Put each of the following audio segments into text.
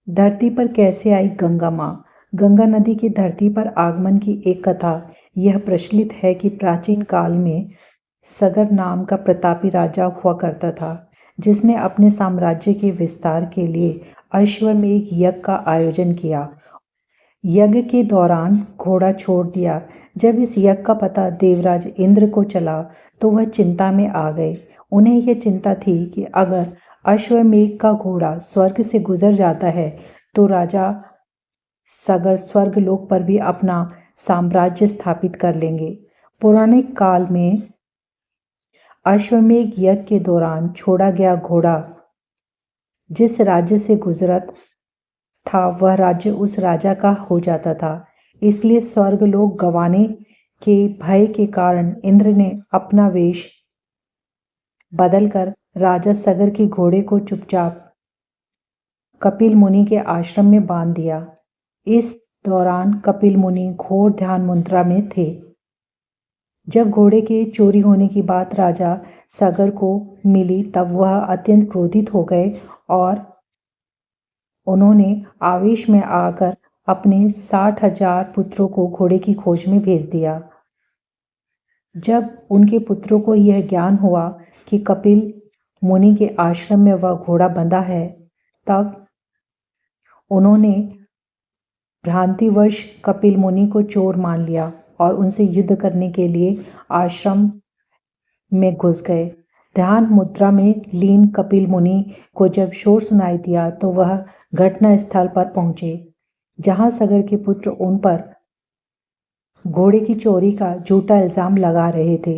धरती पर कैसे आई गंगा माँ? गंगा नदी की धरती पर आगमन की एक कथा यह प्रचलित है कि प्राचीन काल में सगर नाम का प्रतापी राजा हुआ करता था, जिसने अपने साम्राज्य के विस्तार के लिए अश्वमेध यज्ञ का आयोजन किया। यज्ञ के दौरान घोड़ा छोड़ दिया। जब इस यज्ञ का पता देवराज इंद्र को चला तो वह चिंता में आ गए। उन्हें यह चिंता थी कि अगर अश्वमेध का घोड़ा स्वर्ग से गुजर जाता है तो राजा सगर स्वर्गलोक पर भी अपना साम्राज्य स्थापित कर लेंगे। पौराणिक काल में अश्वमेध यज्ञ के दौरान छोड़ा गया घोड़ा जिस राज्य से गुजरत था वह राज्य उस राजा का हो जाता था। इसलिए स्वर्गलोक गंवाने के भय के कारण इंद्र ने अपना वेश बदलकर राजा सगर के घोड़े को चुपचाप कपिल मुनि के आश्रम में बांध दिया। इस दौरान कपिल मुनि घोर ध्यान मुद्रा में थे। जब घोड़े के चोरी होने की बात राजा सगर को मिली तब वह अत्यंत क्रोधित हो गए और उन्होंने आवेश में आकर अपने 60,000 पुत्रों को घोड़े की खोज में भेज दिया। जब उनके पुत्रों को यह ज्ञान हुआ कि कपिल मुनि के आश्रम में वह घोड़ा बंधा है, तब उन्होंने भ्रांतिवश कपिल मुनि को चोर मान लिया और उनसे युद्ध करने के लिए आश्रम में घुस गए। ध्यान मुद्रा में लीन कपिल मुनि को जब शोर सुनाई दिया तो वह घटना स्थल पर पहुंचे, जहां सगर के पुत्र उन पर घोड़े की चोरी का झूठा इल्जाम लगा रहे थे।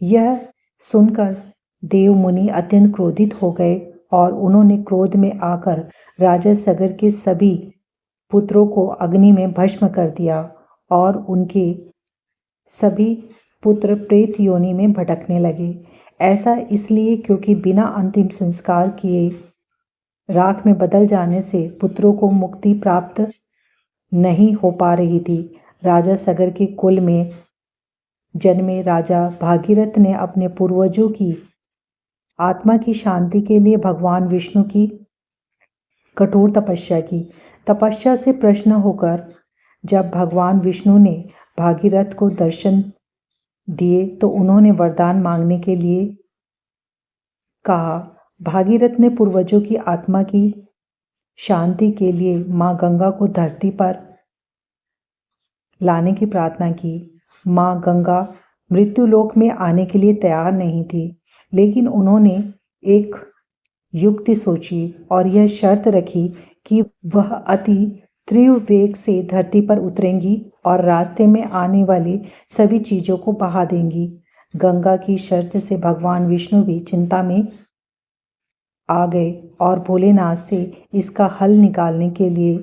यह सुनकर देव मुनि अत्यंत क्रोधित हो गए और उन्होंने क्रोध में आकर राजा सगर के सभी पुत्रों को अग्नि में भस्म कर दिया और उनके सभी पुत्र प्रेत योनि में भटकने लगे। ऐसा इसलिए क्योंकि बिना अंतिम संस्कार किए राख में बदल जाने से पुत्रों को मुक्ति प्राप्त नहीं हो पा रही थी। राजा सगर के कुल में जन्मे राजा भागीरथ ने अपने पूर्वजों की आत्मा की शांति के लिए भगवान विष्णु की कठोर तपस्या की। तपस्या से प्रसन्न होकर जब भगवान विष्णु ने भागीरथ को दर्शन दिए तो उन्होंने वरदान मांगने के लिए कहा। भागीरथ ने पूर्वजों की आत्मा की शांति के लिए माँ गंगा को धरती पर लाने की प्रार्थना की। माँ गंगा मृत्युलोक में आने के लिए तैयार नहीं थी, लेकिन उन्होंने एक युक्ति सोची और यह शर्त रखी कि वह अति तीव्र वेग से धरती पर उतरेंगी और रास्ते में आने वाली सभी चीजों को बहा देंगी। गंगा की शर्त से भगवान विष्णु भी चिंता में आ गए और भोलेनाथ से इसका हल निकालने के लिए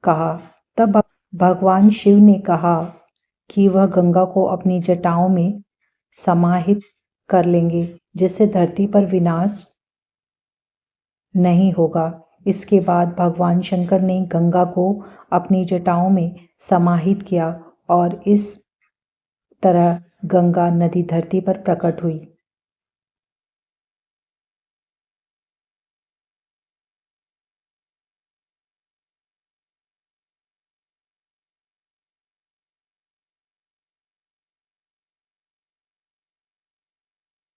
कहा। तब भगवान शिव ने कहा कि वह गंगा को अपनी जटाओं में समाहित कर लेंगे, जिससे धरती पर विनाश नहीं होगा। इसके बाद भगवान शंकर ने गंगा को अपनी जटाओं में समाहित किया और इस तरह गंगा नदी धरती पर प्रकट हुई।